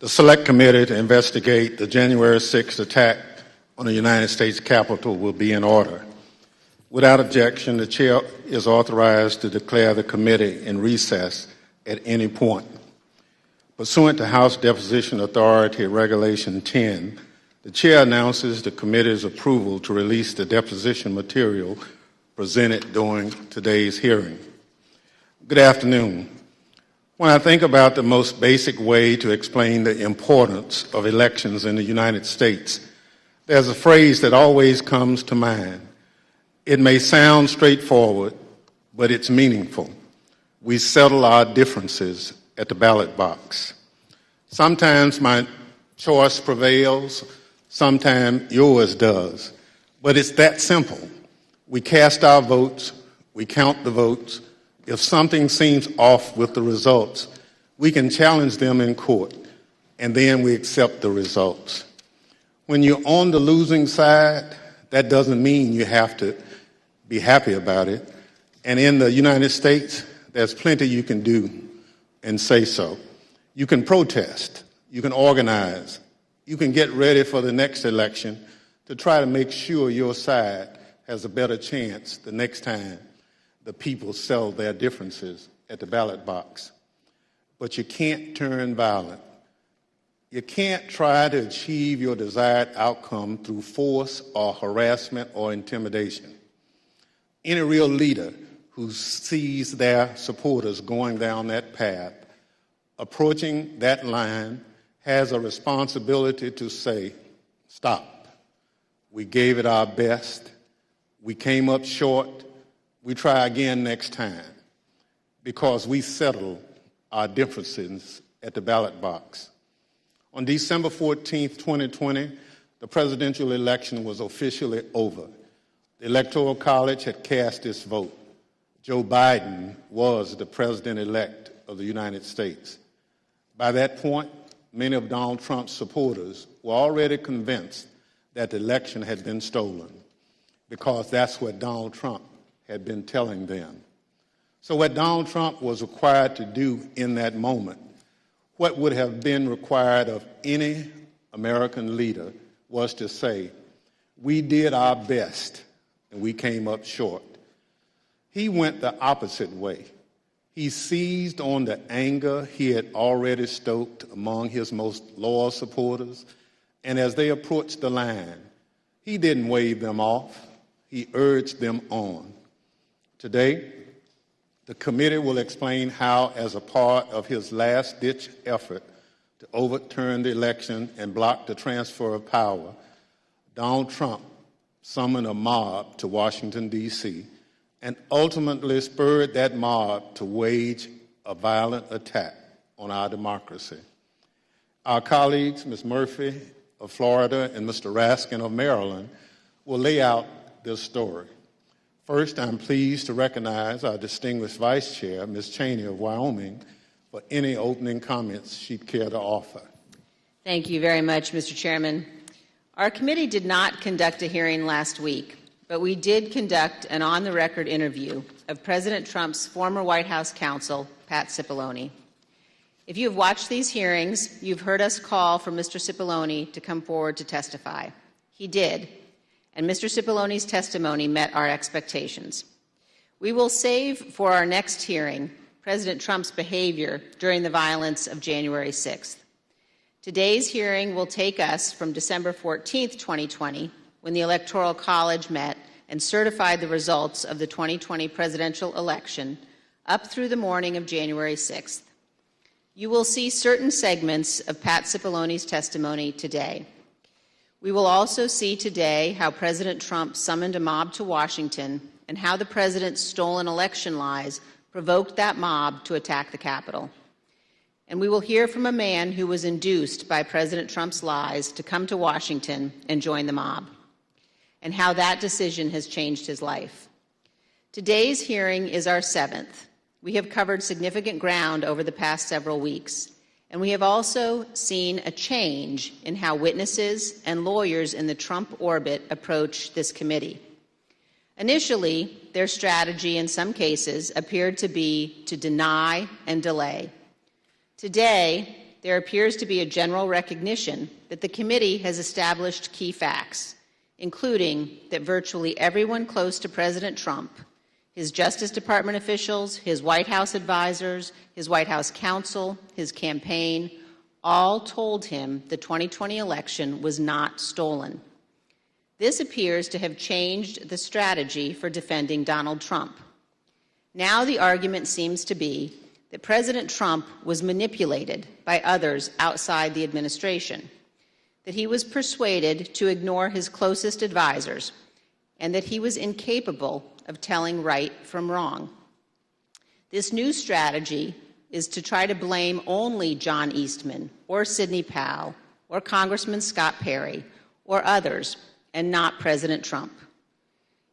The Select Committee to investigate the January 6th attack on the United States Capitol will be in order. Without objection, the Chair is authorized to declare the committee in recess at any point. Pursuant to House Deposition Authority Regulation 10, the Chair announces the committee's approval to release the deposition material presented during today's hearing. Good afternoon. When I think about the most basic way to explain the importance of elections in the United States, there's a phrase that always comes to mind. It may sound straightforward, but it's meaningful. We settle our differences at the ballot box. Sometimes my choice prevails, sometimes yours does, but it's that simple. We cast our votes, we count the votes. If something seems off with the results, we can challenge them in court, and then we accept the results. When you're on the losing side, that doesn't mean you have to be happy about it. And in the United States, there's plenty you can do and say so. You can protest, you can organize, you can get ready for the next election to try to make sure your side has a better chance the next time the people settle their differences at the ballot box. But you can't turn violent. You can't try to achieve your desired outcome through force or harassment or intimidation. Any real leader who sees their supporters going down that path, approaching that line, has a responsibility to say, stop. We gave it our best. We came up short. We try again next time, because we settle our differences at the ballot box. On December 14th, 2020, the presidential election was officially over. The Electoral College had cast its vote. Joe Biden was the president-elect of the United States. By that point, many of Donald Trump's supporters were already convinced that the election had been stolen, because that's what Donald Trump had been telling them. So what Donald Trump was required to do in that moment, what would have been required of any American leader, was to say, we did our best and we came up short. He went the opposite way. He seized on the anger he had already stoked among his most loyal supporters, and as they approached the line, he didn't wave them off, he urged them on. Today, the committee will explain how, as a part of his last-ditch effort to overturn the election and block the transfer of power, Donald Trump summoned a mob to Washington, D.C., and ultimately spurred that mob to wage a violent attack on our democracy. Our colleagues, Ms. Murphy of Florida and Mr. Raskin of Maryland, will lay out this story. First, I'm pleased to recognize our distinguished Vice Chair, Ms. Cheney of Wyoming, for any opening comments she'd care to offer. Thank you very much, Mr. Chairman. Our committee did not conduct a hearing last week, but we did conduct an on-the-record interview of President Trump's former White House counsel, Pat Cipollone. If you have watched these hearings, you've heard us call for Mr. Cipollone to come forward to testify. He did, and Mr. Cipollone's testimony met our expectations. We will save for our next hearing President Trump's behavior during the violence of January 6th. Today's hearing will take us from December 14th, 2020, when the Electoral College met and certified the results of the 2020 presidential election, up through the morning of January 6th. You will see certain segments of Pat Cipollone's testimony today. We will also see today how President Trump summoned a mob to Washington and how the president's stolen election lies provoked that mob to attack the Capitol. And we will hear from a man who was induced by President Trump's lies to come to Washington and join the mob, and how that decision has changed his life. Today's hearing is our 7th. We have covered significant ground over the past several weeks, and we have also seen a change in how witnesses and lawyers in the Trump orbit approach this committee. Initially, their strategy in some cases appeared to be to deny and delay. Today, there appears to be a general recognition that the committee has established key facts, including that virtually everyone close to President Trump, his Justice Department officials, his White House advisors, his White House counsel, his campaign, all told him the 2020 election was not stolen. This appears to have changed the strategy for defending Donald Trump. Now the argument seems to be that President Trump was manipulated by others outside the administration, that he was persuaded to ignore his closest advisors, and that he was incapable of telling right from wrong. This new strategy is to try to blame only John Eastman or Sidney Powell or Congressman Scott Perry or others, and not President Trump.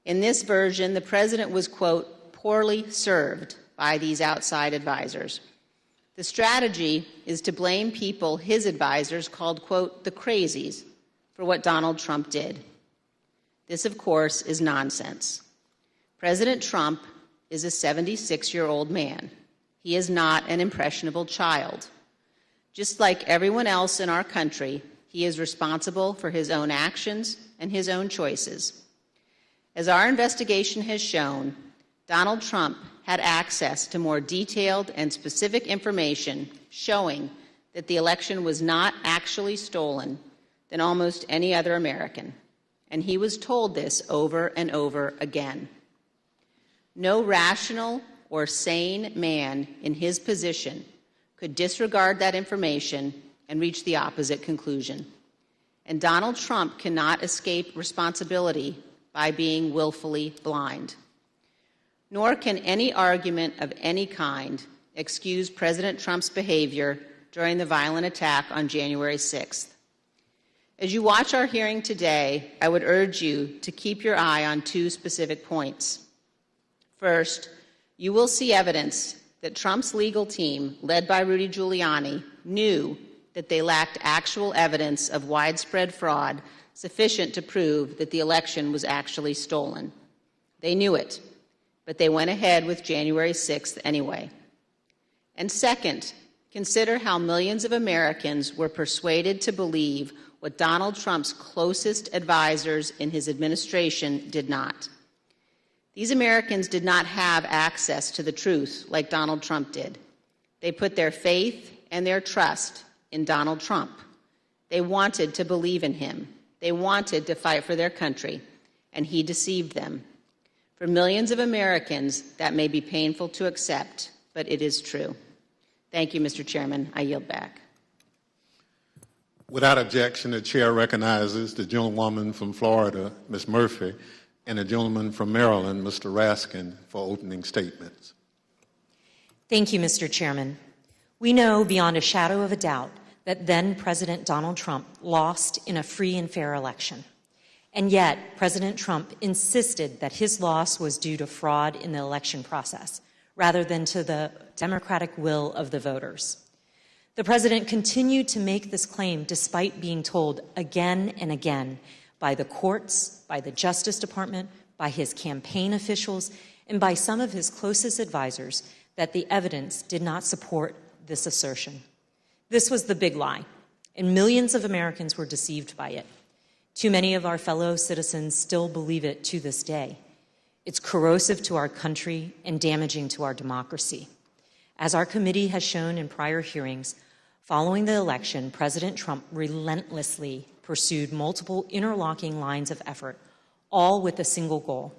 In this version, the president was, quote, poorly served by these outside advisors. The strategy is to blame people his advisors called, quote, the crazies for what Donald Trump did. This, of course, is nonsense. President Trump is a 76-year-old man. He is not an impressionable child. Just like everyone else in our country, he is responsible for his own actions and his own choices. As our investigation has shown, Donald Trump had access to more detailed and specific information showing that the election was not actually stolen than almost any other American, and he was told this over and over again. No rational or sane man in his position could disregard that information and reach the opposite conclusion. And Donald Trump cannot escape responsibility by being willfully blind. Nor can any argument of any kind excuse President Trump's behavior during the violent attack on January 6th. As you watch our hearing today, I would urge you to keep your eye on two specific points. First, you will see evidence that Trump's legal team, led by Rudy Giuliani, knew that they lacked actual evidence of widespread fraud sufficient to prove that the election was actually stolen. They knew it, but they went ahead with January 6th anyway. And second, consider how millions of Americans were persuaded to believe what Donald Trump's closest advisors in his administration did not. These Americans did not have access to the truth like Donald Trump did. They put their faith and their trust in Donald Trump. They wanted to believe in him. They wanted to fight for their country, and he deceived them. For millions of Americans, that may be painful to accept, but it is true. Thank you, Mr. Chairman. I yield back. Without objection, the chair recognizes the gentlewoman from Florida, Ms. Murphy, and the gentleman from Maryland, Mr. Raskin, for opening statements. Thank you, Mr. Chairman. We know beyond a shadow of a doubt that then President Donald Trump lost in a free and fair election. And yet, President Trump insisted that his loss was due to fraud in the election process, rather than to the democratic will of the voters. The president continued to make this claim despite being told again and again by the courts, by the Justice Department, by his campaign officials, and by some of his closest advisors that the evidence did not support this assertion. This was the big lie, and millions of Americans were deceived by it. Too many of our fellow citizens still believe it to this day. It's corrosive to our country and damaging to our democracy. As our committee has shown in prior hearings, following the election, President Trump relentlessly pursued multiple interlocking lines of effort, all with a single goal: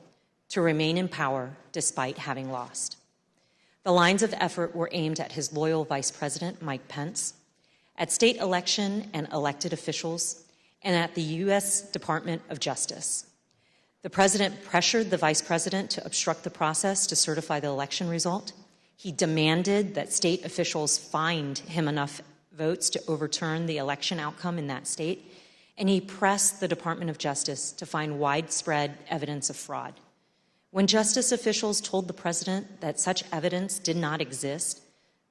to remain in power despite having lost. The lines of effort were aimed at his loyal Vice President, Mike Pence, at state election and elected officials, and at the U.S. Department of Justice. The president pressured the vice president to obstruct the process to certify the election result. He demanded that state officials find him enough votes to overturn the election outcome in that state, and he pressed the Department of Justice to find widespread evidence of fraud. When justice officials told the president that such evidence did not exist,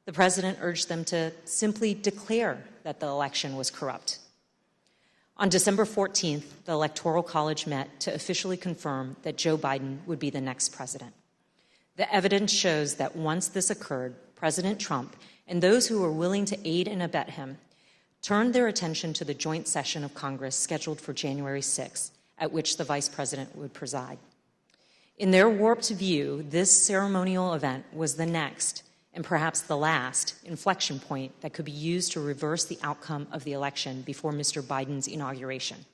the president urged them to simply declare that the election was corrupt. On December 14th, the Electoral College met to officially confirm that Joe Biden would be the next president. The evidence shows that once this occurred, President Trump and those who were willing to aid and abet him turned their attention to the joint session of Congress scheduled for January 6, at which the Vice President would preside. In their warped view, this ceremonial event was the next, and perhaps the last, inflection point that could be used to reverse the outcome of the election before Mr. Biden's inauguration.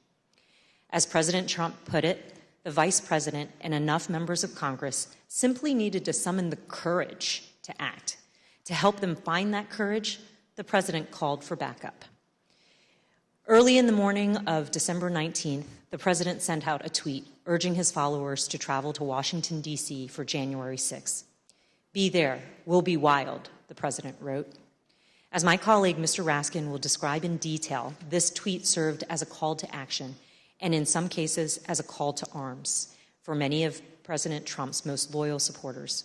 As President Trump put it, the Vice President and enough members of Congress simply needed to summon the courage to act. To help them find that courage, the President called for backup. Early in the morning of December 19th, the President sent out a tweet urging his followers to travel to Washington, D.C. for January 6th. "Be there, we'll be wild," the President wrote. As my colleague, Mr. Raskin, will describe in detail, this tweet served as a call to action, and in some cases as a call to arms for many of President Trump's most loyal supporters.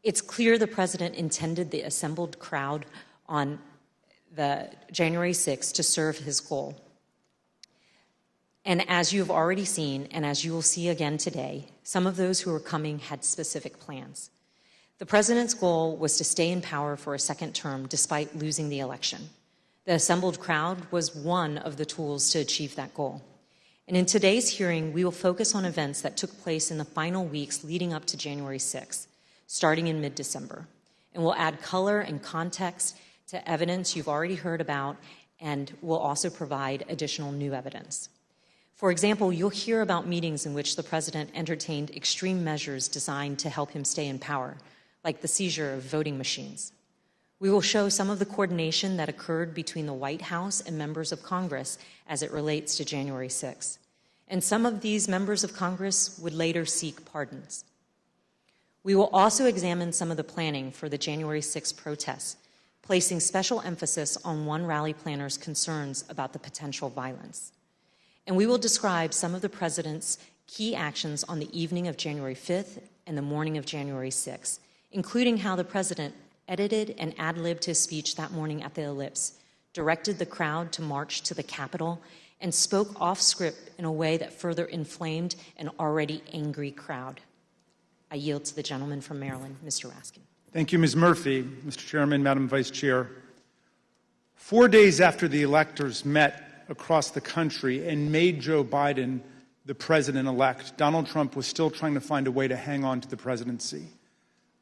It's clear the President intended the assembled crowd on the January 6th to serve his goal. And as you've already seen, and as you will see again today, some of those who were coming had specific plans. The President's goal was to stay in power for a second term despite losing the election. The assembled crowd was one of the tools to achieve that goal. And in today's hearing, we will focus on events that took place in the final weeks leading up to January 6th, starting in mid-December. And we'll add color and context to evidence you've already heard about, and we'll also provide additional new evidence. For example, you'll hear about meetings in which the President entertained extreme measures designed to help him stay in power, like the seizure of voting machines. We will show some of the coordination that occurred between the White House and members of Congress as it relates to January 6th. And some of these members of Congress would later seek pardons. We will also examine some of the planning for the January 6th protests, placing special emphasis on one rally planner's concerns about the potential violence. And we will describe some of the President's key actions on the evening of January 5th and the morning of January 6th, including how the President edited and ad-libbed his speech that morning at the Ellipse, directed the crowd to march to the Capitol, and spoke off script in a way that further inflamed an already angry crowd. I yield to the gentleman from Maryland, Mr. Raskin. Thank you, Ms. Murphy. Mr. Chairman, Madam Vice Chair. 4 days after the electors met across the country and made Joe Biden the president-elect, Donald Trump was still trying to find a way to hang on to the presidency.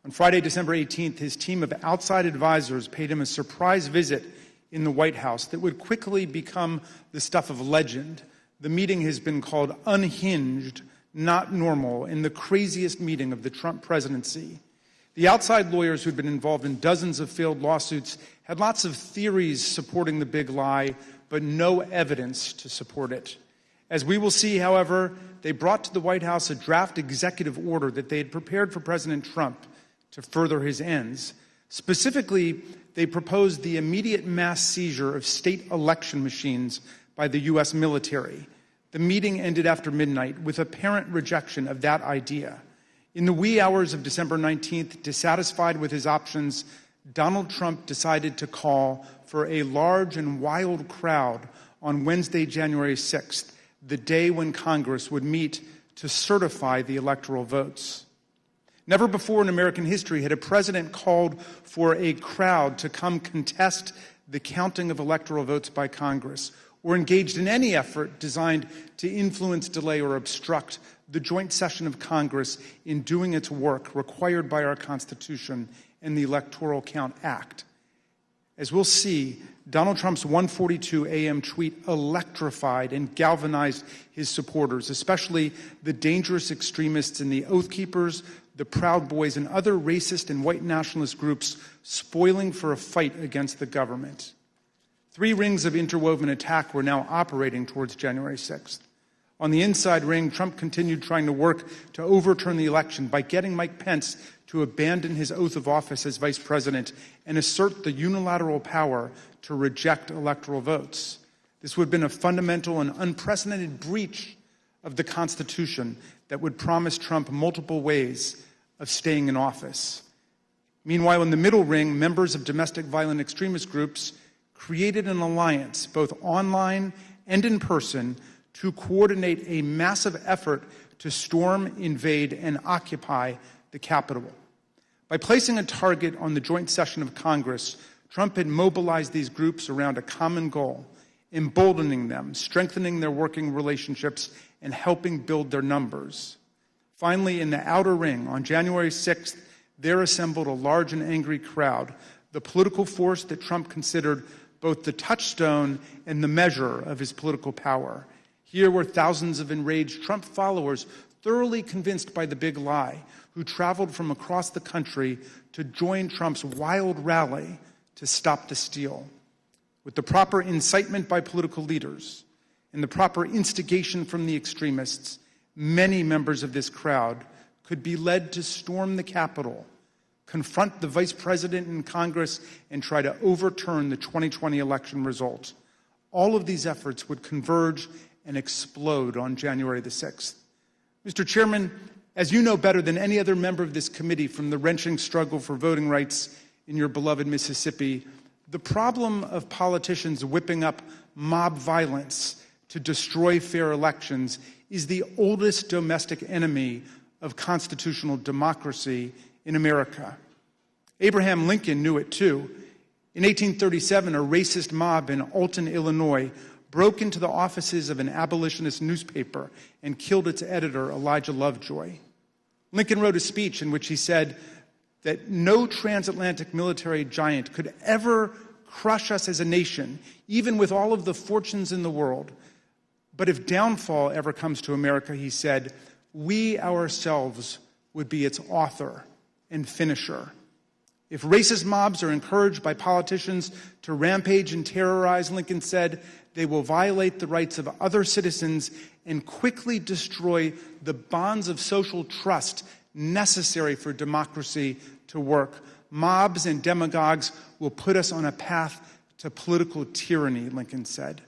On Friday, December 18th, his team of outside advisors paid him a surprise visit in the White House that would quickly become the stuff of legend. The meeting has been called unhinged, not normal, and the craziest meeting of the Trump presidency. The outside lawyers who'd been involved in dozens of failed lawsuits had lots of theories supporting the big lie, but no evidence to support it. As we will see, however, they brought to the White House a draft executive order that they had prepared for President Trump to further his ends. Specifically, they proposed the immediate mass seizure of state election machines by the U.S. military. The meeting ended after midnight with apparent rejection of that idea. In the wee hours of December 19th, dissatisfied with his options, Donald Trump decided to call for a large and wild crowd on Wednesday, January 6th, the day when Congress would meet to certify the electoral votes. Never before in American history had a president called for a crowd to come contest the counting of electoral votes by Congress, or engaged in any effort designed to influence, delay, or obstruct the joint session of Congress in doing its work required by our Constitution and the Electoral Count Act. As we'll see, Donald Trump's 1:42 a.m. tweet electrified and galvanized his supporters, especially the dangerous extremists in the Oath Keepers, the Proud Boys, and other racist and white nationalist groups spoiling for a fight against the government. 3 rings of interwoven attack were now operating towards January 6th. On the inside ring, Trump continued trying to work to overturn the election by getting Mike Pence to abandon his oath of office as vice president and assert the unilateral power to reject electoral votes. This would have been a fundamental and unprecedented breach of the Constitution that would promise Trump multiple ways of staying in office. Meanwhile, in the middle ring, members of domestic violent extremist groups created an alliance, both online and in person, to coordinate a massive effort to storm, invade, and occupy the Capitol. By placing a target on the joint session of Congress, Trump had mobilized these groups around a common goal, emboldening them, strengthening their working relationships, and helping build their numbers. Finally, in the outer ring, on January 6th, there assembled a large and angry crowd, the political force that Trump considered both the touchstone and the measure of his political power. Here were thousands of enraged Trump followers, thoroughly convinced by the big lie, who traveled from across the country to join Trump's wild rally to stop the steal. With the proper incitement by political leaders and the proper instigation from the extremists, many members of this crowd could be led to storm the Capitol, confront the vice president in Congress, and try to overturn the 2020 election result. All of these efforts would converge and explode on January the 6th. Mr. Chairman, as you know better than any other member of this committee from the wrenching struggle for voting rights in your beloved Mississippi, the problem of politicians whipping up mob violence to destroy fair elections is the oldest domestic enemy of constitutional democracy in America. Abraham Lincoln knew it too. In 1837, a racist mob in Alton, Illinois, broke into the offices of an abolitionist newspaper and killed its editor, Elijah Lovejoy. Lincoln wrote a speech in which he said that no transatlantic military giant could ever crush us as a nation, even with all of the fortunes in the world. But if downfall ever comes to America, he said, we ourselves would be its author and finisher. If racist mobs are encouraged by politicians to rampage and terrorize, Lincoln said, they will violate the rights of other citizens and quickly destroy the bonds of social trust necessary for democracy to work. Mobs and demagogues will put us on a path to political tyranny, Lincoln said.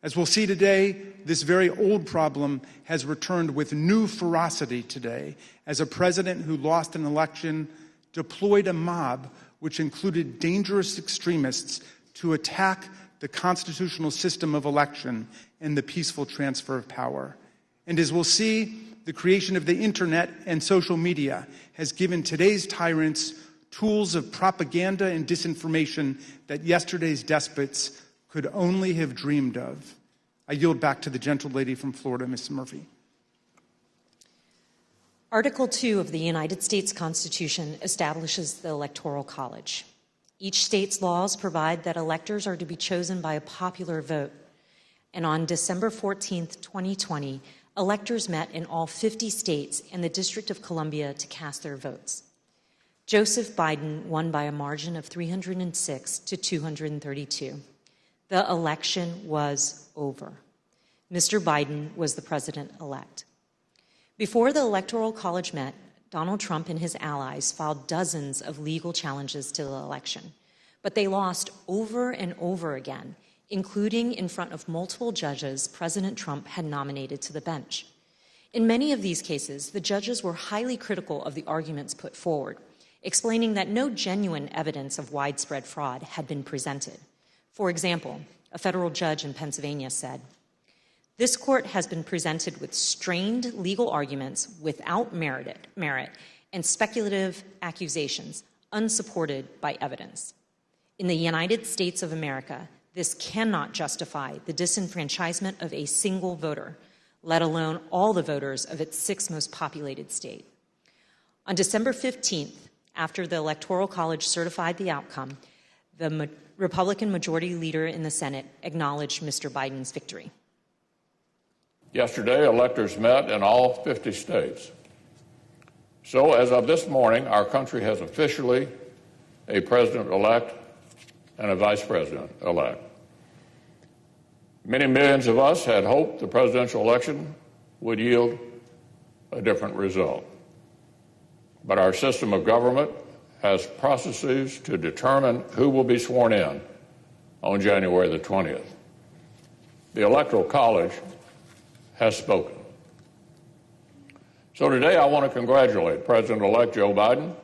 As we'll see today, this very old problem has returned with new ferocity today as a president who lost an election deployed a mob which included dangerous extremists to attack the constitutional system of election and the peaceful transfer of power. And as we'll see, the creation of the internet and social media has given today's tyrants tools of propaganda and disinformation that yesterday's despots could only have dreamed of. I yield back to the gentle lady from Florida, Ms. Murphy. Article 2 of the United States Constitution establishes the Electoral College. Each state's laws provide that electors are to be chosen by a popular vote. And on December 14th, 2020, electors met in all 50 states and the District of Columbia to cast their votes. Joseph Biden won by a margin of 306 to 232. The election was over. Mr. Biden was the president-elect. Before the Electoral College met, Donald Trump and his allies filed dozens of legal challenges to the election, but they lost over and over again, including in front of multiple judges President Trump had nominated to the bench. In many of these cases, the judges were highly critical of the arguments put forward, explaining that no genuine evidence of widespread fraud had been presented. For example, a federal judge in Pennsylvania said, "This court has been presented with strained legal arguments without merit and speculative accusations unsupported by evidence. In the United States of America, this cannot justify the disenfranchisement of a single voter, let alone all the voters of its sixth most populated state." On December 15th, after the Electoral College certified the outcome, the Republican Majority Leader in the Senate acknowledged Mr. Biden's victory. Yesterday, electors met in all 50 states. So, as of this morning, our country has officially a president-elect and a vice president-elect. Many millions of us had hoped the presidential election would yield a different result. But our system of government has processes to determine who will be sworn in on January the 20th. The Electoral College has spoken. So today I want to congratulate President-elect Joe Biden.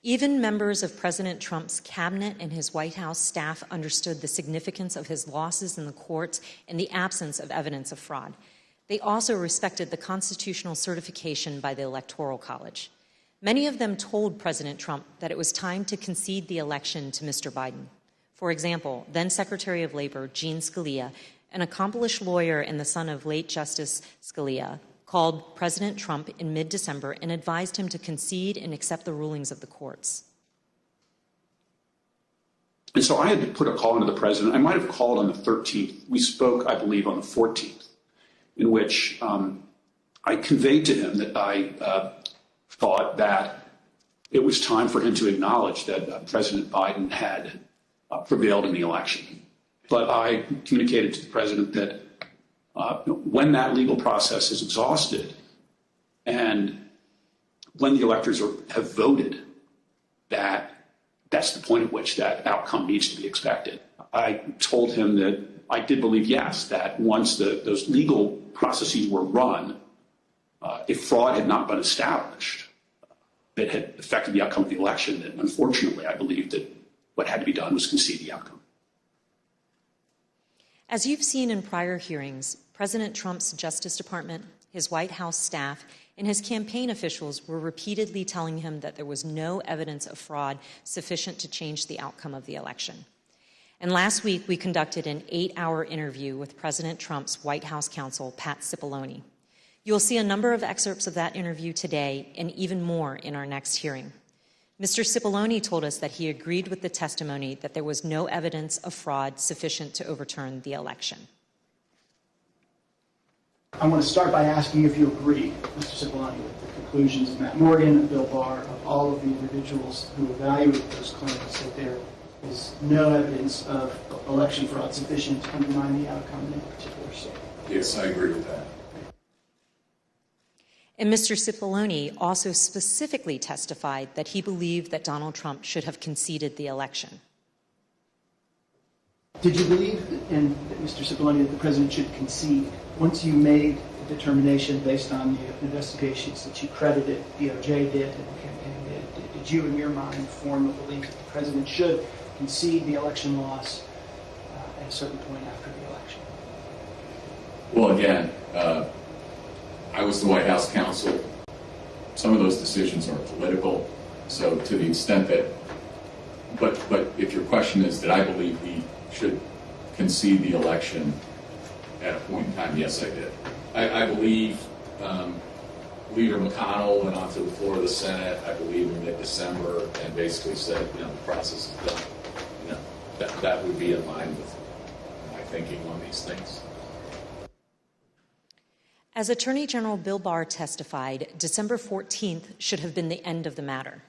Even members of President Trump's cabinet and his White House staff understood the significance of his losses in the courts and the absence of evidence of fraud. They also respected the constitutional certification by the Electoral College. Many of them told President Trump that it was time to concede the election to Mr. Biden. For example, then Secretary of Labor Gene Scalia, an accomplished lawyer and the son of late Justice Scalia, called President Trump in mid-December and advised him to concede and accept the rulings of the courts. And so I had to put a call into the president. I might have called on the 13th. We spoke, I believe, on the 14th, in which I conveyed to him that I thought that it was time for him to acknowledge that President Biden had prevailed in the election. But I communicated to the president that when that legal process is exhausted and when the electors have voted, that's the point at which that outcome needs to be expected. I told him that I did believe, yes, that once those legal processes were run, if fraud had not been established that had affected the outcome of the election, that unfortunately I believed that what had to be done was concede the outcome. As you've seen in prior hearings, President Trump's Justice Department, his White House staff, and his campaign officials were repeatedly telling him that there was no evidence of fraud sufficient to change the outcome of the election. And last week, we conducted an 8-hour interview with President Trump's White House counsel, Pat Cipollone. You'll see a number of excerpts of that interview today and even more in our next hearing. Mr. Cipollone told us that he agreed with the testimony that there was no evidence of fraud sufficient to overturn the election. I want to start by asking if you agree, Mr. Cipollone, with the conclusions of Matt Morgan and Bill Barr, of all of the individuals who evaluated those claims, that there is no evidence of election fraud sufficient to undermine the outcome in a particular state. Yes, I agree with that. And Mr. Cipollone also specifically testified that he believed that Donald Trump should have conceded the election. Did you believe, Mr. Cipollone, that the president should concede once you made the determination based on the investigations that you credited DOJ did and the campaign did? Did you, in your mind, form a belief that the president should concede the election loss at a certain point after the election? Well, again, I was the White House counsel. Some of those decisions are political. So to the extent that, but if your question is, did I believe he should concede the election at a point in time? Yes, I did. I believe Leader McConnell went onto the floor of the Senate, I believe in mid-December, and basically said, the process is done. That would be in line with my thinking on these things. As Attorney General Bill Barr testified, December 14th should have been the end of the matter.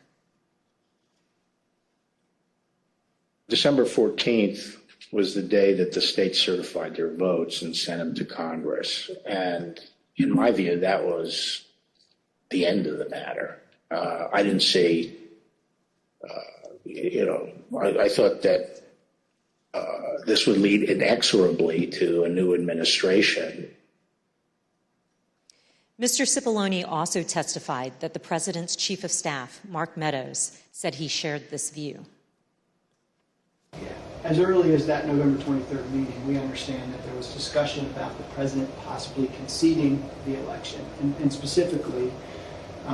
December 14th was the day that the states certified their votes and sent them to Congress. And in my view, that was the end of the matter. I didn't see, I thought that this would lead inexorably to a new administration. Mr. Cipollone also testified that the president's chief of staff, Mark Meadows, said he shared this view. As early as that November 23rd meeting, we understand that there was discussion about the president possibly conceding the election. And specifically,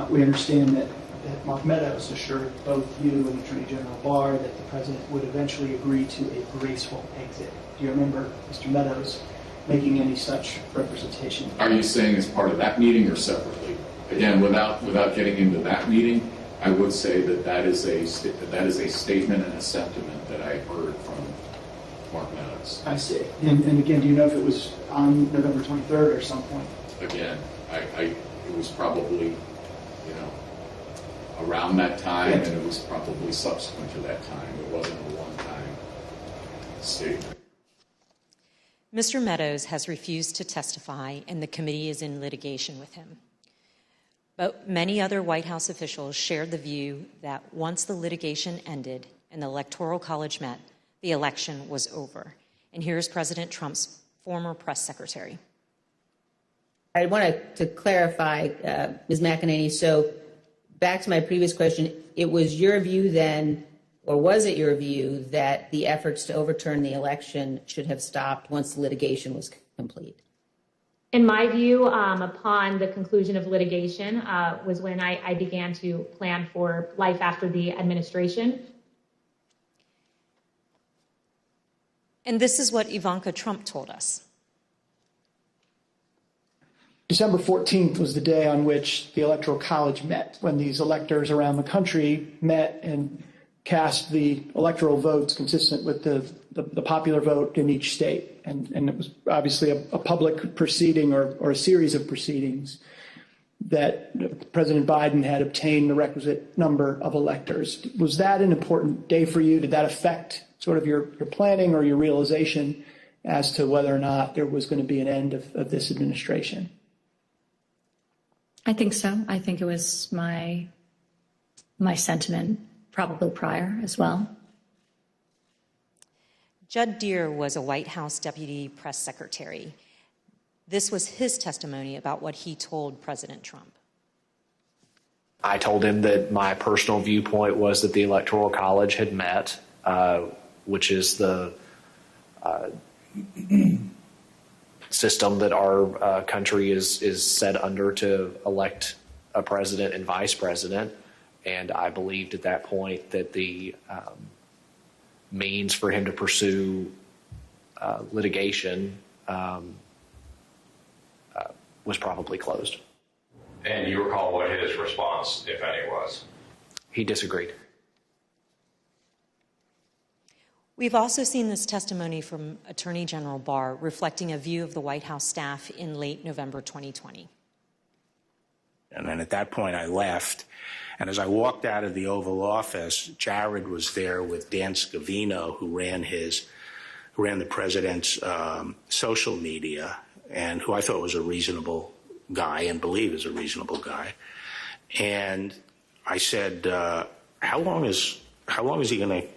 we understand that Mark Meadows assured both you and Attorney General Barr that the president would eventually agree to a graceful exit. Do you remember Mr. Meadows making any such representation? Are you saying as part of that meeting or separately? Again, without getting into that meeting, I would say that is a statement and a sentiment that I heard from Mark Meadows. I see. And again, do you know if it was on November 23rd or some point? Again, it was probably, around that time, and it was probably subsequent to that time. It wasn't a one-time statement. Mr. Meadows has refused to testify, and the committee is in litigation with him. But many other White House officials shared the view that once the litigation ended and the Electoral College met, the election was over. And here's President Trump's former press secretary. I wanted to clarify, Ms. McEnany, so back to my previous question, it was your view then, or was it your view, that the efforts to overturn the election should have stopped once the litigation was complete? In my view, upon the conclusion of litigation was when I began to plan for life after the administration. And this is what Ivanka Trump told us. December 14th was the day on which the Electoral College met, when these electors around the country met and cast the electoral votes consistent with the popular vote in each state. And it was obviously a public proceeding or a series of proceedings that President Biden had obtained the requisite number of electors. Was that an important day for you? Did that affect sort of your planning or your realization as to whether or not there was going to be an end of this administration? I think so. I think it was my sentiment probably prior as well. Judd Deere was a White House deputy press secretary. This was his testimony about what he told President Trump. I told him that my personal viewpoint was that the Electoral College had met, which is the system that our country is set under to elect a president and vice president. And I believed at that point that the means for him to pursue litigation was probably closed. And you recall what his response, if any, was? He disagreed. We've also seen this testimony from Attorney General Barr reflecting a view of the White House staff in late November 2020. And then at that point I left. And as I walked out of the Oval Office, Jared was there with Dan Scavino, who ran the president's social media, and who I thought was a reasonable guy and believe is a reasonable guy. And I said, how long is he going to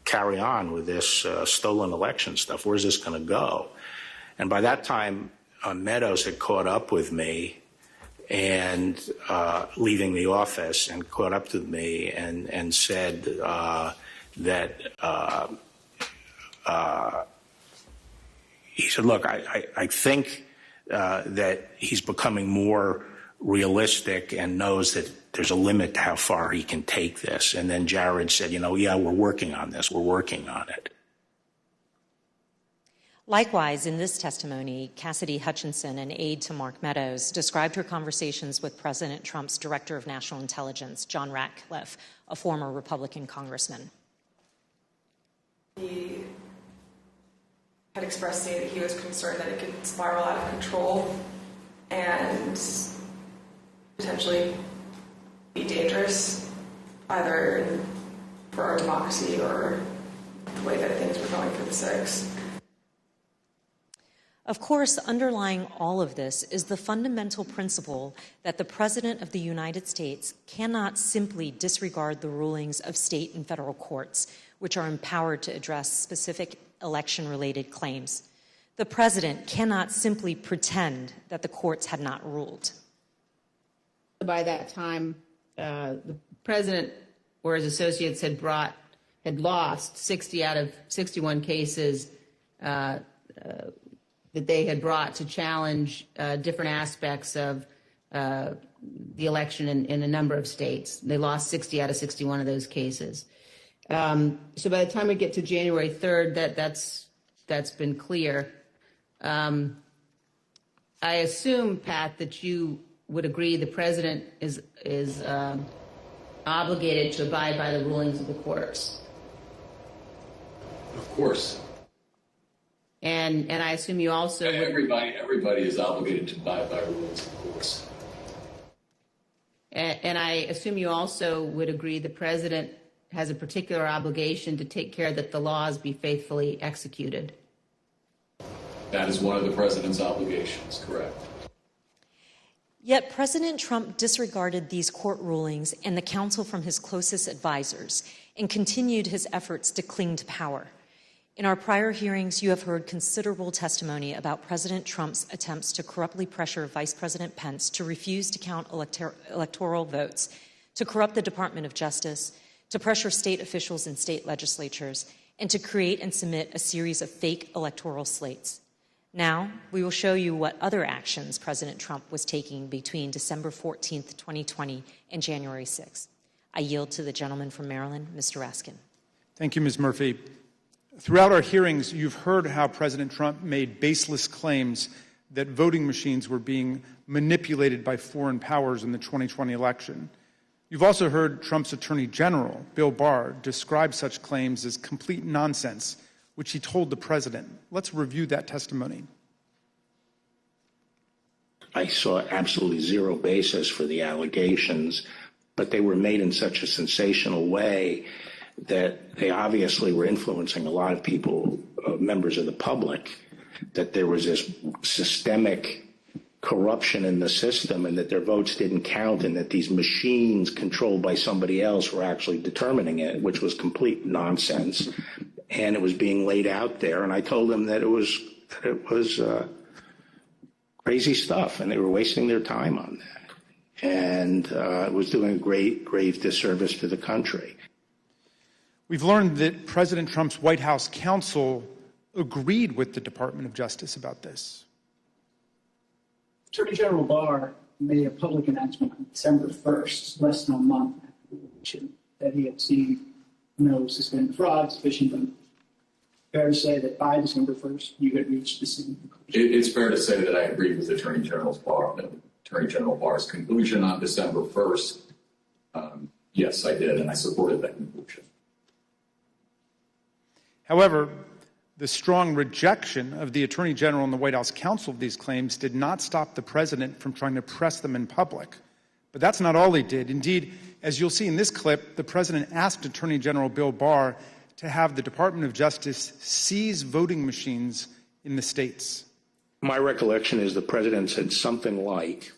carry on with this stolen election stuff? Where's this going to go? And by that time, Meadows had caught up with me and leaving the office, and caught up to me and said that he said, look, I think that he's becoming more realistic and knows that there's a limit to how far he can take this. And then Jared said, yeah, we're working on this. We're working on it. Likewise, in this testimony, Cassidy Hutchinson, an aide to Mark Meadows, described her conversations with President Trump's Director of National Intelligence, John Ratcliffe, a former Republican congressman. He had expressed to me that he was concerned that it could spiral out of control and potentially be dangerous, either for our democracy or the way that things were going for the 6th. Of course, underlying all of this is the fundamental principle that the President of the United States cannot simply disregard the rulings of state and federal courts, which are empowered to address specific election-related claims. The President cannot simply pretend that the courts had not ruled. By that time, the President or his associates had lost 60 out of 61 cases that they had brought to challenge different aspects of the election in a number of states. They lost 60 out of 61 of those cases. So by the time we get to January 3rd, that's been clear. I assume, Pat, that you would agree the President is obligated to abide by the rulings of the courts. Of course. And I assume you also everybody is obligated to abide by rules, of course. And I assume you also would agree the President has a particular obligation to take care that the laws be faithfully executed. That is one of the President's obligations, correct. Yet President Trump disregarded these court rulings and the counsel from his closest advisors and continued his efforts to cling to power. In our prior hearings, you have heard considerable testimony about President Trump's attempts to corruptly pressure Vice President Pence to refuse to count electoral votes, to corrupt the Department of Justice, to pressure state officials and state legislatures, and to create and submit a series of fake electoral slates. Now, we will show you what other actions President Trump was taking between December 14th, 2020 and January 6th. I yield to the gentleman from Maryland, Mr. Raskin. Thank you, Ms. Murphy. Throughout our hearings, you've heard how President Trump made baseless claims that voting machines were being manipulated by foreign powers in the 2020 election. You've also heard Trump's Attorney General, Bill Barr, describe such claims as complete nonsense, which he told the president. Let's review that testimony. I saw absolutely zero basis for the allegations, but they were made in such a sensational way that they obviously were influencing a lot of people, members of the public, that there was this systemic corruption in the system and that their votes didn't count and that these machines controlled by somebody else were actually determining it, which was complete nonsense. And it was being laid out there. And I told them that it was crazy stuff and they were wasting their time on that. And it was doing a grave disservice to the country. We've learned that President Trump's White House counsel agreed with the Department of Justice about this. Attorney General Barr made a public announcement on December 1st, less than a month after the election, that he had seen no suspended fraud sufficient. But fair to say that by December 1st, you had reached the same conclusion? It's fair to say that I agreed with Attorney General Barr's conclusion on December 1st. Yes, I did, and I supported that conclusion. However, the strong rejection of the Attorney General and the White House counsel of these claims did not stop the president from trying to press them in public. But that's not all he did. Indeed, as you'll see in this clip, the president asked Attorney General Bill Barr to have the Department of Justice seize voting machines in the states. My recollection is the president said something like,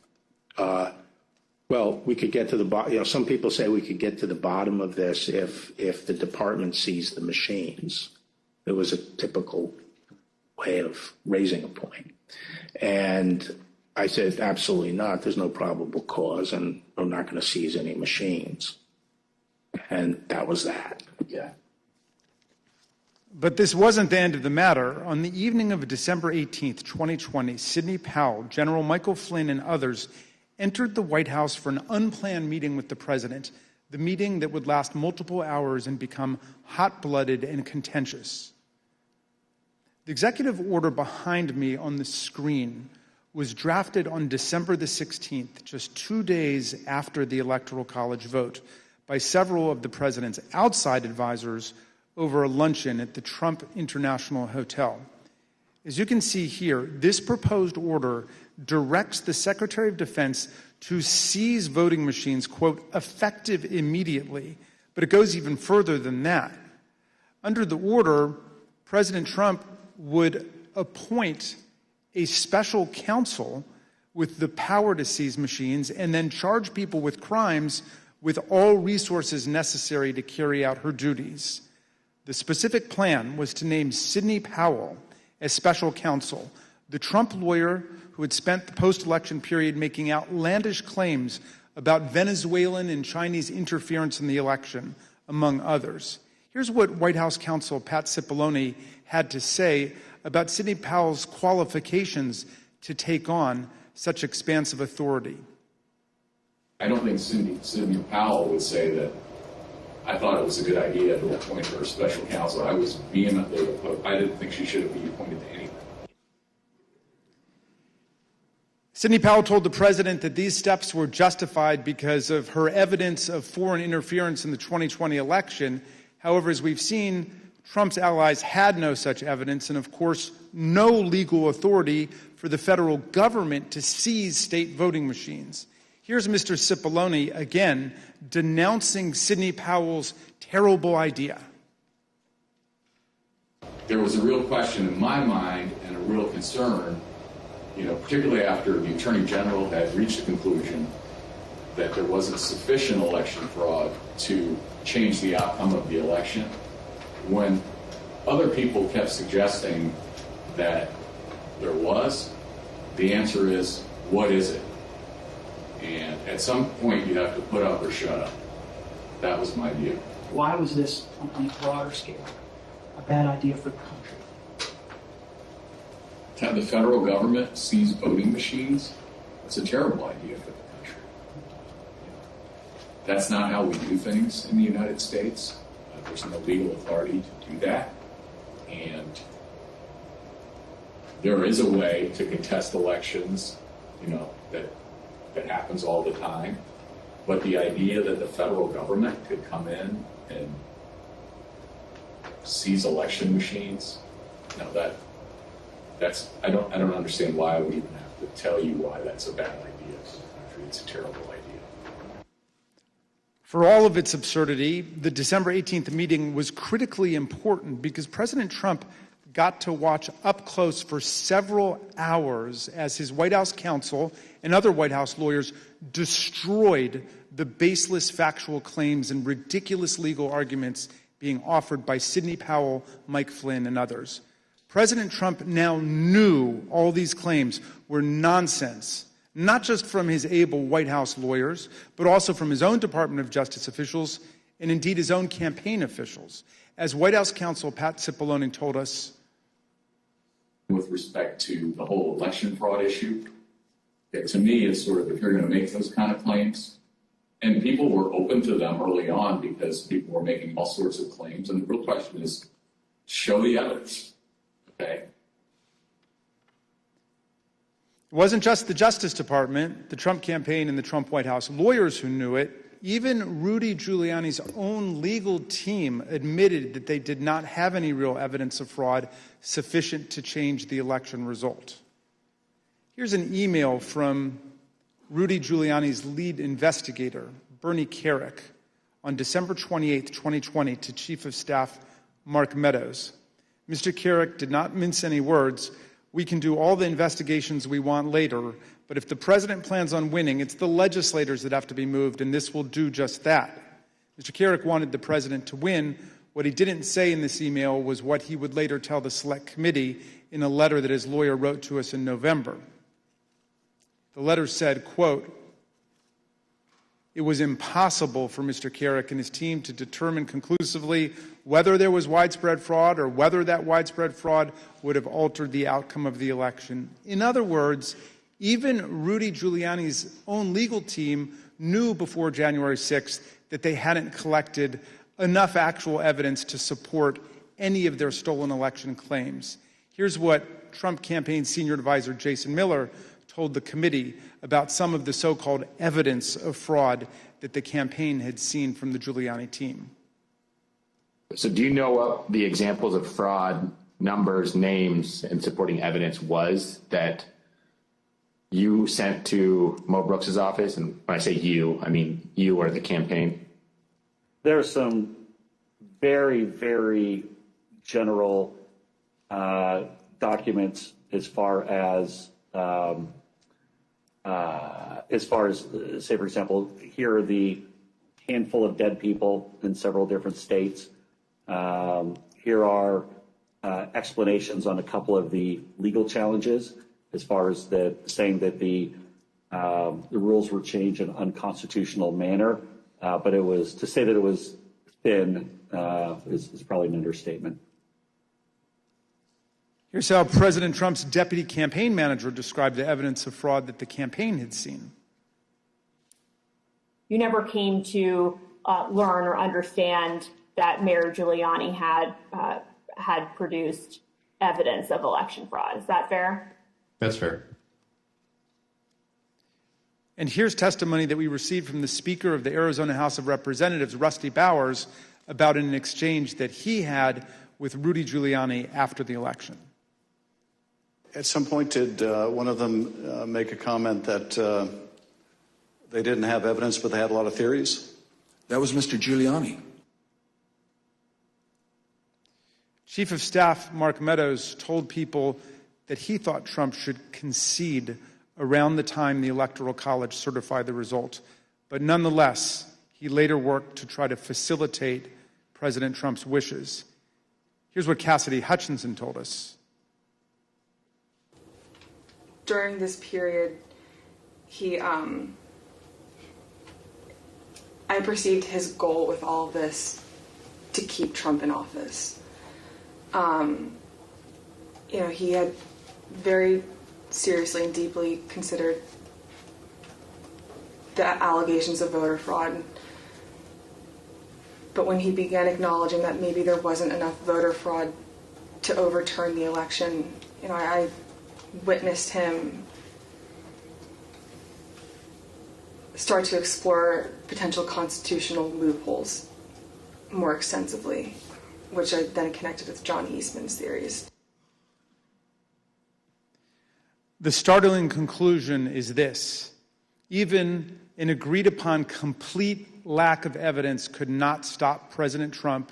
well, we could get to the bottom. Some people say we could get to the bottom of this if the department seized the machines. It was a typical way of raising a point. And I said, absolutely not. There's no probable cause, and we're not going to seize any machines. And that was that. Yeah. But this wasn't the end of the matter. On the evening of December 18th, 2020, Sidney Powell, General Michael Flynn, and others entered the White House for an unplanned meeting with the president, the meeting that would last multiple hours and become hot-blooded and contentious. The executive order behind me on the screen was drafted on December the 16th, just 2 days after the Electoral College vote, by several of the president's outside advisors over a luncheon at the Trump International Hotel. As you can see here, this proposed order directs the Secretary of Defense to seize voting machines, quote, effective immediately. But it goes even further than that. Under the order, President Trump would appoint a special counsel with the power to seize machines and then charge people with crimes with all resources necessary to carry out her duties. The specific plan was to name Sidney Powell as special counsel, the Trump lawyer who had spent the post-election period making outlandish claims about Venezuelan and Chinese interference in the election, among others. Here's what White House counsel Pat Cipollone had to say about Sidney Powell's qualifications to take on such expansive authority. I don't think Sidney Powell would say that I thought it was a good idea to appoint her special counsel. I was vehemently opposed. I didn't think she should be appointed to anything. Sidney Powell told the president that these steps were justified because of her evidence of foreign interference in the 2020 election. However, as we've seen, Trump's allies had no such evidence and, of course, no legal authority for the federal government to seize state voting machines. Here's Mr. Cipollone again denouncing Sidney Powell's terrible idea. There was a real question in my mind and a real concern, particularly after the Attorney General had reached the conclusion that there wasn't sufficient election fraud to change the outcome of the election. When other people kept suggesting that there was, the answer is, what is it? And at some point, you have to put up or shut up. That was my view. Why was this, on a broader scale, a bad idea for the country? To have the federal government seize voting machines, it's a terrible idea for the country. That's not how we do things in the United States. There's no legal authority to do that. And there is a way to contest elections, that happens all the time. But the idea that the federal government could come in and seize election machines, I don't understand why I would even have to tell you why that's a bad idea. It's a terrible idea. For all of its absurdity, the December 18th meeting was critically important because President Trump got to watch up close for several hours as his White House counsel and other White House lawyers destroyed the baseless factual claims and ridiculous legal arguments being offered by Sidney Powell, Mike Flynn, and others. President Trump now knew all these claims were nonsense, not just from his able White House lawyers, but also from his own Department of Justice officials and indeed his own campaign officials. As White House counsel Pat Cipollone told us, with respect to the whole election fraud issue, to me, it's sort of, if you're going to make those kind of claims, and people were open to them early on because people were making all sorts of claims, and the real question is, show the evidence, okay? It wasn't just the Justice Department, the Trump campaign, and the Trump White House lawyers who knew it. Even Rudy Giuliani's own legal team admitted that they did not have any real evidence of fraud sufficient to change the election result. Here's an email from Rudy Giuliani's lead investigator, Bernie Kerik, on December 28, 2020, to Chief of Staff Mark Meadows. Mr. Kerik did not mince any words. We can do all the investigations we want later, but if the president plans on winning, it's the legislators that have to be moved, and this will do just that. Mr. Kerik wanted the president to win. What he didn't say in this email was what he would later tell the Select Committee in a letter that his lawyer wrote to us in November. The letter said, quote, "It was impossible for Mr. Kerik and his team to determine conclusively whether there was widespread fraud or whether that widespread fraud would have altered the outcome of the election." In other words, even Rudy Giuliani's own legal team knew before January 6th that they hadn't collected enough actual evidence to support any of their stolen election claims. Here's what Trump campaign senior advisor Jason Miller told the committee about some of the so-called evidence of fraud that the campaign had seen from the Giuliani team. So do you know what the examples of fraud, numbers, names, and supporting evidence was that you sent to Mo Brooks's office? And when I say you, I mean you or the campaign. There are some very, very general documents as far as, say, for example, here are the handful of dead people in several different states. Here are explanations on a couple of the legal challenges, as far as saying that the rules were changed in an unconstitutional manner. But it was, to say that it was thin is probably an understatement. Here's how President Trump's deputy campaign manager described the evidence of fraud that the campaign had seen. You never came to learn or understand that Mayor Giuliani had produced evidence of election fraud. Is that fair? That's fair. And here's testimony that we received from the Speaker of the Arizona House of Representatives, Rusty Bowers, about an exchange that he had with Rudy Giuliani after the election. At some point, did one of them make a comment that they didn't have evidence, but they had a lot of theories? That was Mr. Giuliani. Chief of Staff Mark Meadows told people that he thought Trump should concede around the time the Electoral College certified the result. But nonetheless, he later worked to try to facilitate President Trump's wishes. Here's what Cassidy Hutchinson told us. During this period, I perceived his goal with all of this to keep Trump in office. He had very seriously and deeply considered the allegations of voter fraud. But when he began acknowledging that maybe there wasn't enough voter fraud to overturn the election, I witnessed him start to explore potential constitutional loopholes more extensively, which I then connected with John Eastman's theories. The startling conclusion is this: even an agreed upon complete lack of evidence could not stop President Trump,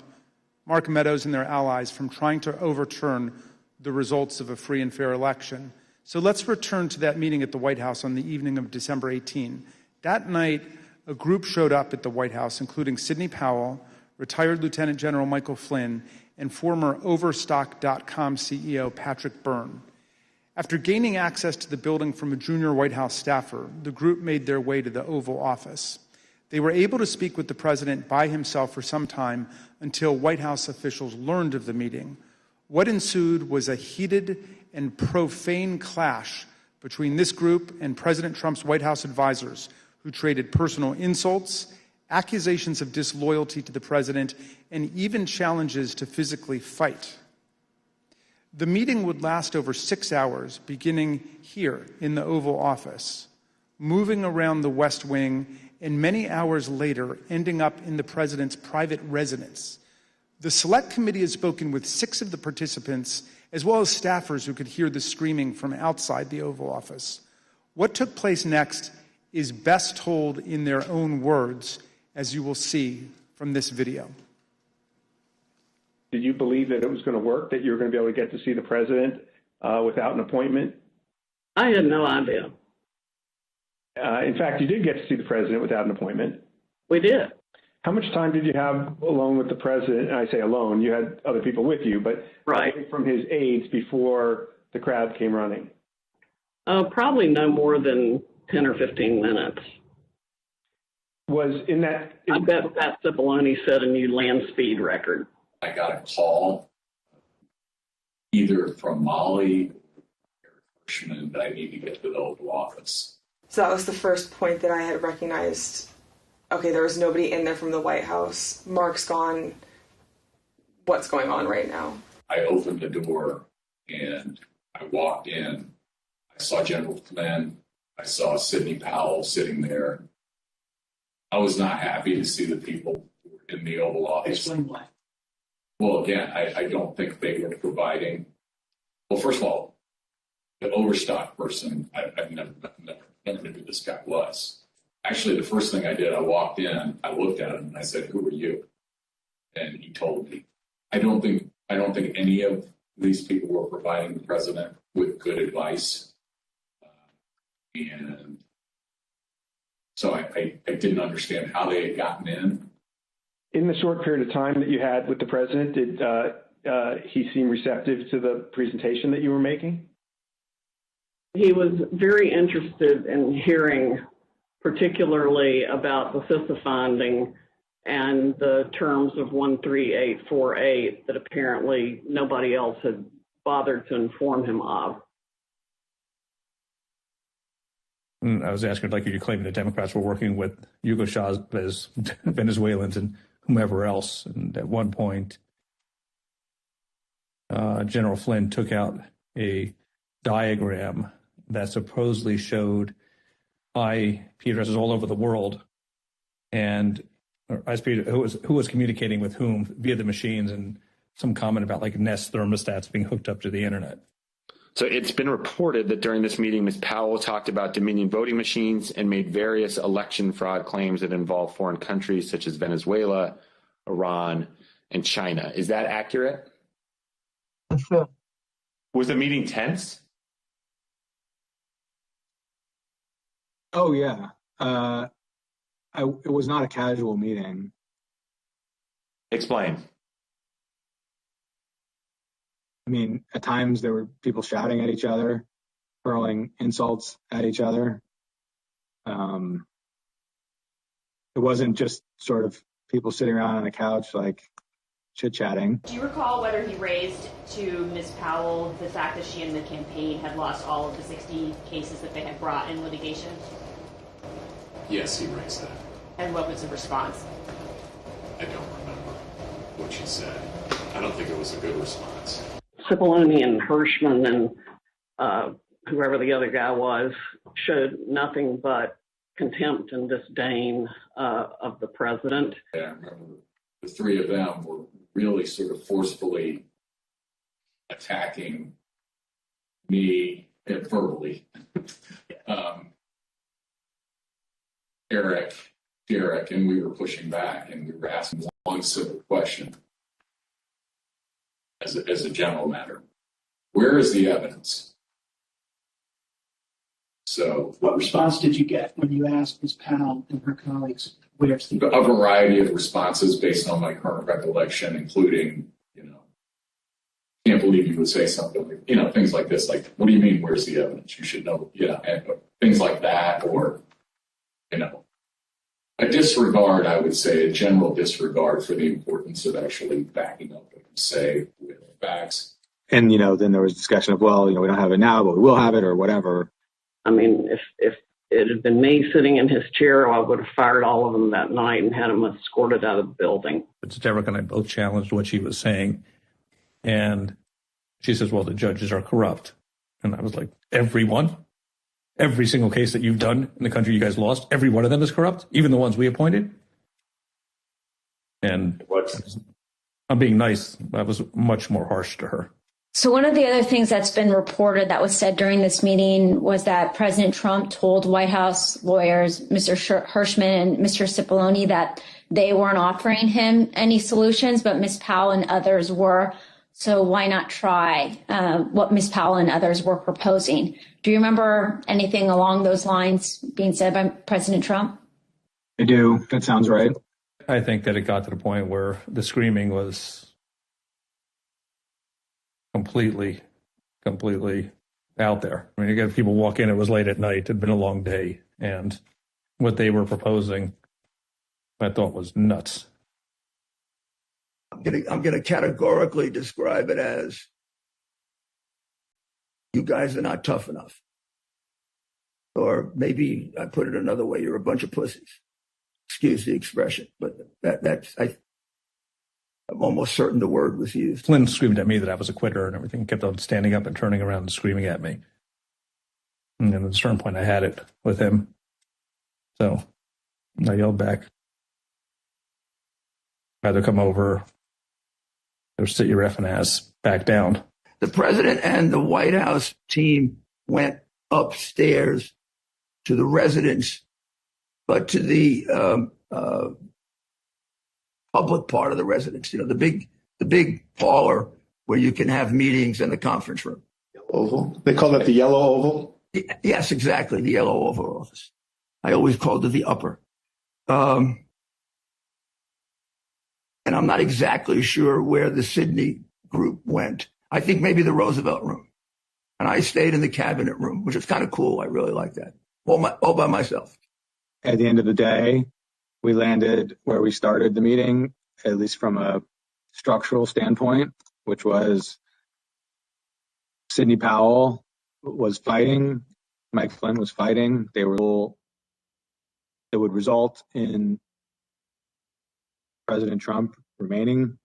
Mark Meadows, and their allies from trying to overturn the results of a free and fair election. So let's return to that meeting at the White House on the evening of December 18. That night, a group showed up at the White House, including Sidney Powell, retired Lieutenant General Michael Flynn, and former Overstock.com CEO Patrick Byrne. After gaining access to the building from a junior White House staffer, the group made their way to the Oval Office. They were able to speak with the president by himself for some time until White House officials learned of the meeting. What ensued was a heated and profane clash between this group and President Trump's White House advisors, who traded personal insults, accusations of disloyalty to the president, and even challenges to physically fight. The meeting would last over 6 hours, beginning here in the Oval Office, moving around the West Wing, and many hours later, ending up in the president's private residence. The Select Committee has spoken with 6 of the participants, as well as staffers who could hear the screaming from outside the Oval Office. What took place next is best told in their own words, as you will see from this video. Did you believe that it was going to work, that you were going to be able to get to see the president without an appointment? I had no idea. In fact, you did get to see the president without an appointment. We did. How much time did you have alone with the president? And I say alone, you had other people with you, but right from his aides before the crowd came running? Probably no more than 10 or 15 minutes. Was in that... I bet Pat Cipollone set a new land speed record. I got a call either from Molly or Hirschman that I need to get to the Oval Office. So that was the first point that I had recognized, okay, there was nobody in there from the White House. Mark's gone. What's going on right now? I opened the door and I walked in. I saw General Flynn. I saw Sidney Powell sitting there. I was not happy to see the people in the Oval Office. Explain why. Well, again, I don't think they were providing. Well, first of all, the Overstock person, I've never knew who this guy was. Actually, the first thing I did, I walked in, I looked at him, and I said, "Who are you?" And he told me. I don't think any of these people were providing the president with good advice, and so I didn't understand how they had gotten in. In the short period of time that you had with the president, did he seem receptive to the presentation that you were making? He was very interested in hearing particularly about the CISA finding and the terms of 13848 that apparently nobody else had bothered to inform him of. I was asking, like, you claiming the Democrats were working with Hugo Chavez, Venezuelans, and whomever else. And at one point, General Flynn took out a diagram that supposedly showed IP addresses all over the world, and who was communicating with whom via the machines, and some comment about like Nest thermostats being hooked up to the internet. So it's been reported that during this meeting, Ms. Powell talked about Dominion voting machines and made various election fraud claims that involve foreign countries such as Venezuela, Iran, and China. Is that accurate? Sure. Was the meeting tense? Oh, yeah. It was not a casual meeting. Explain. I mean, at times there were people shouting at each other, hurling insults at each other. It wasn't just sort of people sitting around on a couch, like chit-chatting. Do you recall whether he raised to Ms. Powell the fact that she and the campaign had lost all of the 60 cases that they had brought in litigation? Yes, he raised that. And what was the response? I don't remember what she said. I don't think it was a good response. Cipollone and Hirschman and whoever the other guy was showed nothing but contempt and disdain of the president. Yeah, I remember the three of them were really sort of forcefully attacking me verbally. Derek, and we were pushing back, and we were asking one simple question as a general matter. Where is the evidence? So, what response did you get when you asked Ms. Powell and her colleagues, where's the a variety of responses based on my current recollection, including, can't believe you would say something like, things like this, like, what do you mean, where's the evidence? You should know, and things like that, or, a disregard, I would say, a general disregard for the importance of actually backing up what you say with facts. And, then there was discussion of, well, we don't have it now, but we will have it or whatever. I mean, if it had been me sitting in his chair, I would have fired all of them that night and had them escorted out of the building. But Derek and I both challenged what she was saying. And she says, well, the judges are corrupt. And I was like, everyone? Every single case that you've done in the country you guys lost, every one of them is corrupt, even the ones we appointed? And I'm being nice. I was much more harsh to her. So one of the other things that's been reported that was said during this meeting was that President Trump told White House lawyers, Mr. Hirschman and Mr. Cipollone, that they weren't offering him any solutions, but Ms. Powell and others were. So why not try what Ms. Powell and others were proposing? Do you remember anything along those lines being said by President Trump? I do. That sounds right. I think that it got to the point where the screaming was completely out there. I mean, you get people walk in, it was late at night, it had been a long day, and what they were proposing, I thought was nuts. I'm going to categorically describe it as, you guys are not tough enough. Or maybe I put it another way, you're a bunch of pussies. Excuse the expression, but I'm almost certain the word was used. Flynn screamed at me that I was a quitter and everything, kept on standing up and turning around and screaming at me. And then at a certain point I had it with him. So I yelled back. Either come over or sit your effing ass back down. The president and the White House team went upstairs to the residence, but to the public part of the residence, the big parlor where you can have meetings in the conference room. Oval? They call it the yellow oval? Yes, exactly, the yellow oval office. I always called it the upper. And I'm not exactly sure where the Sidney group went. I think maybe the Roosevelt room. And I stayed in the cabinet room, which is kind of cool. I really like that. All by myself. At the end of the day, we landed where we started the meeting, at least from a structural standpoint, which was Sidney Powell was fighting, Mike Flynn was fighting. It would result in President Trump remaining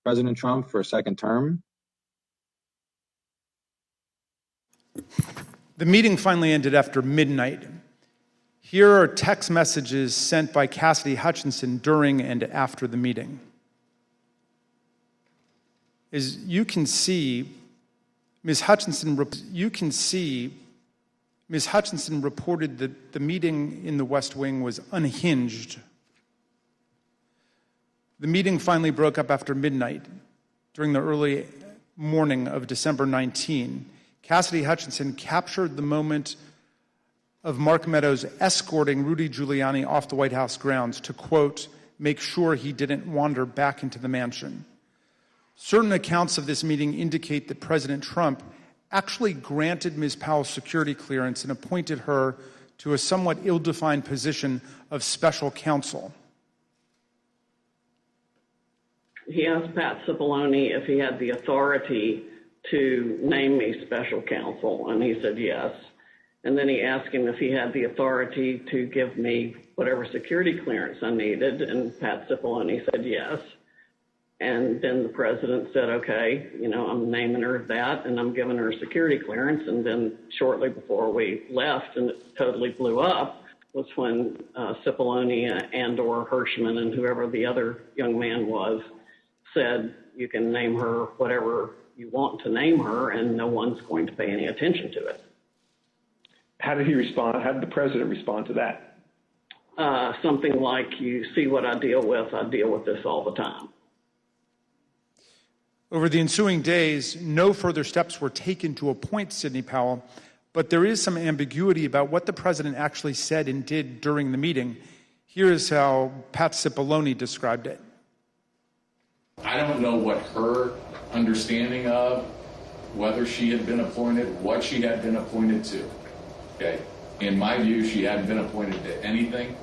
President Trump for a second term. The meeting finally ended after midnight. Here are text messages sent by Cassidy Hutchinson during and after the meeting. As you can see, Ms. Hutchinson reported that the meeting in the West Wing was unhinged. The meeting finally broke up after midnight during the early morning of December 19. Cassidy Hutchinson captured the moment of Mark Meadows escorting Rudy Giuliani off the White House grounds to, quote, make sure he didn't wander back into the mansion. Certain accounts of this meeting indicate that President Trump actually granted Ms. Powell's security clearance and appointed her to a somewhat ill-defined position of special counsel. he asked Pat Cipollone if he had the authority to name me special counsel, and he said yes. And then he asked him if he had the authority to give me whatever security clearance I needed, and Pat Cipollone said yes. And then the president said, okay, I'm naming her that, and I'm giving her security clearance. And then shortly before we left, and it totally blew up, was when Cipollone and/or Hirschman and whoever the other young man was said, you can name her whatever you want to name her, and no one's going to pay any attention to it. How did he respond? How did the president respond to that? Something like, you see what I deal with this all the time. Over the ensuing days, no further steps were taken to appoint Sidney Powell, but there is some ambiguity about what the president actually said and did during the meeting. Here is how Pat Cipollone described it. I don't know what her understanding of whether she had been appointed, what she had been appointed to. Okay. In my view, she hadn't been appointed to anything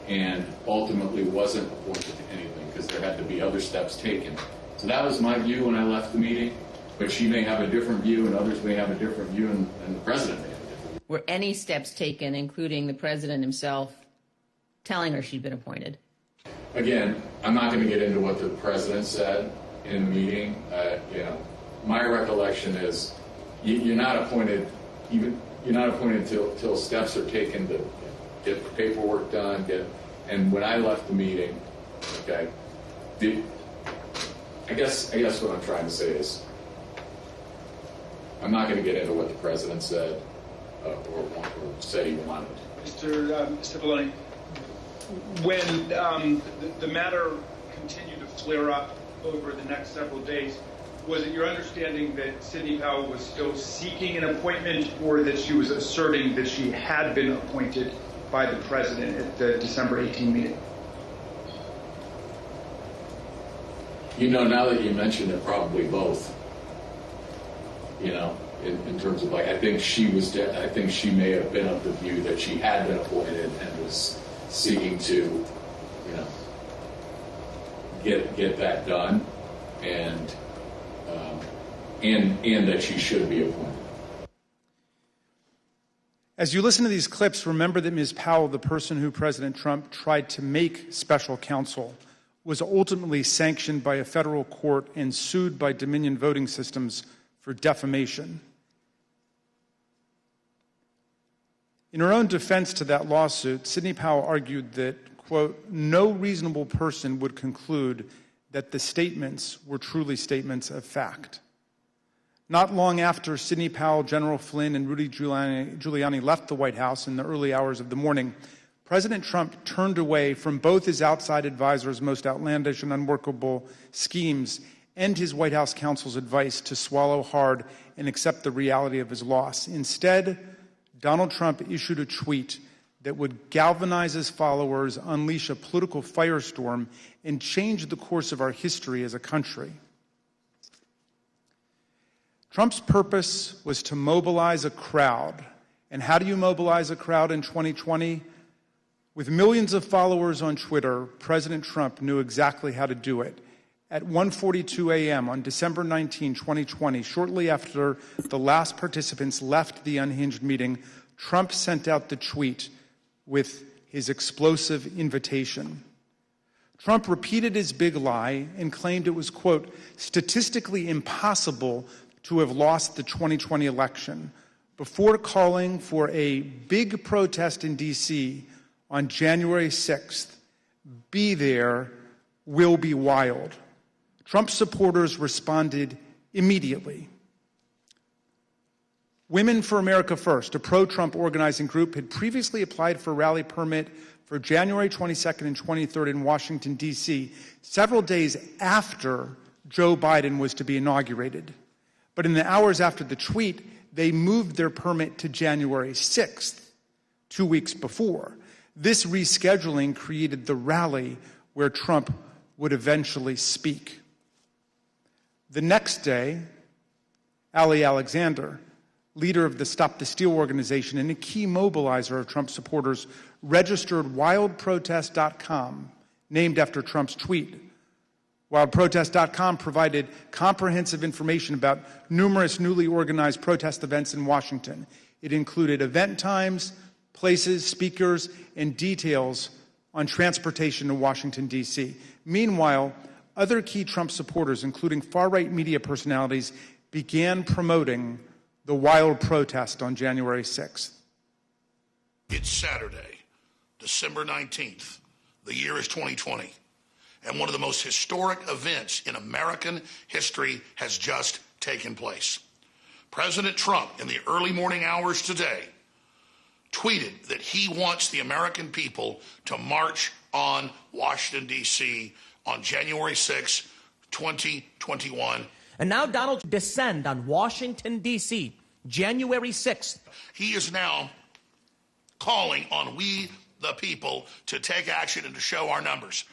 and ultimately wasn't appointed to anything because there had to be other steps taken. So that was my view when I left the meeting, but she may have a different view and others may have a different view and the president may have a different view. Were any steps taken, including the president himself, telling her she'd been appointed? Again, I'm not going to get into what the president said in the meeting. My recollection is you're not appointed till steps are taken to get the paperwork done. And when I left the meeting, okay, I guess what I'm trying to say is I'm not going to get into what the president said or said he wanted. Mr. Cipollone, when the matter continued to flare up over the next several days, was it your understanding that Sidney Powell was still seeking an appointment or that she was asserting that she had been appointed by the president at the December 18 meeting? Now that you mentioned it, probably both. In terms of I think she may have been of the view that she had been appointed and was seeking to, get that done, and that she should be appointed. As you listen to these clips, remember that Ms. Powell, the person who President Trump tried to make special counsel, was ultimately sanctioned by a federal court and sued by Dominion Voting Systems for defamation. In her own defense to that lawsuit, Sidney Powell argued that, quote, no reasonable person would conclude that the statements were truly statements of fact. Not long after Sidney Powell, General Flynn, and Rudy Giuliani left the White House in the early hours of the morning, President Trump turned away from both his outside advisors' most outlandish and unworkable schemes and his White House counsel's advice to swallow hard and accept the reality of his loss. Instead, Donald Trump issued a tweet that would galvanize his followers, unleash a political firestorm, and change the course of our history as a country. Trump's purpose was to mobilize a crowd. And how do you mobilize a crowd in 2020? With millions of followers on Twitter, President Trump knew exactly how to do it. At 1:42 a.m. on December 19, 2020, shortly after the last participants left the unhinged meeting, Trump sent out the tweet with his explosive invitation. Trump repeated his big lie and claimed it was, quote, statistically impossible to have lost the 2020 election before calling for a big protest in D.C. on January 6th. Be there, will be wild. Trump supporters responded immediately. Women for America First, a pro-Trump organizing group, had previously applied for a rally permit for January 22nd and 23rd in Washington, D.C., several days after Joe Biden was to be inaugurated. But in the hours after the tweet, they moved their permit to January 6th, 2 weeks before. This rescheduling created the rally where Trump would eventually speak. The next day, Ali Alexander, leader of the Stop the Steal organization and a key mobilizer of Trump supporters, registered wildprotest.com, named after Trump's tweet. WildProtest.com provided comprehensive information about numerous newly organized protest events in Washington. It included event times, places, speakers, and details on transportation to Washington, D.C. Meanwhile, other key Trump supporters, including far-right media personalities, began promoting the wild protest on January 6th. It's Saturday, December 19th. The year is 2020. And one of the most historic events in American history has just taken place. President Trump, in the early morning hours today, tweeted that he wants the American people to march on Washington, D.C. on January 6, 2021. And now Donald descend on Washington, D.C., January 6th. He is now calling on we, the people, to take action and to show our numbers.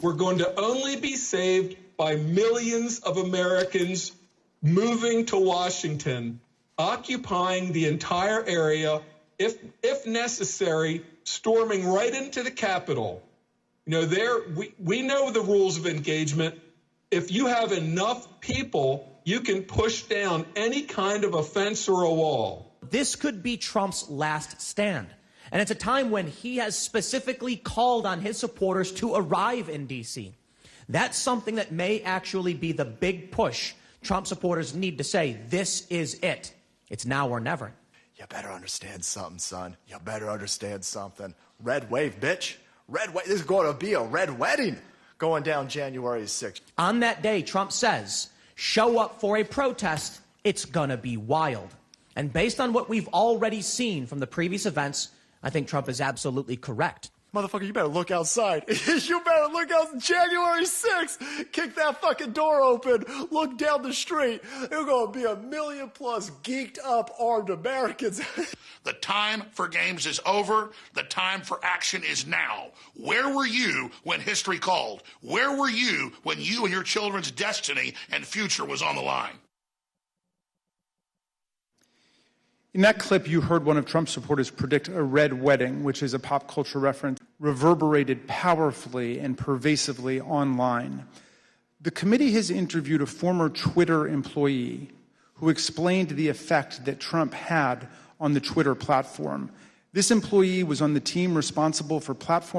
We're going to only be saved by millions of Americans moving to Washington, occupying the entire area, if necessary, storming right into the Capitol. You know, we know the rules of engagement. If you have enough people, you can push down any kind of a fence or a wall. This could be Trump's last stand. And it's a time when he has specifically called on his supporters to arrive in D.C. That's something that may actually be the big push Trump supporters need to say, this is it. It's now or never. You better understand something, son. You better understand something. Red wave, bitch. Red wave. This is going to be a red wedding going down January 6th. On that day, Trump says, show up for a protest. It's going to be wild. And based on what we've already seen from the previous events, I think Trump is absolutely correct. Motherfucker, you better look outside. You better look out January 6th. Kick that fucking door open. Look down the street. There's going to be 1 million plus geeked up armed Americans. The time for games is over. The time for action is now. Where were you when history called? Where were you when you and your children's destiny and future was on the line? In that clip, you heard one of Trump's supporters predict a red wedding, which is a pop culture reference, reverberated powerfully and pervasively online. The committee has interviewed a former Twitter employee who explained the effect that Trump had on the Twitter platform. This employee was on the team responsible for platform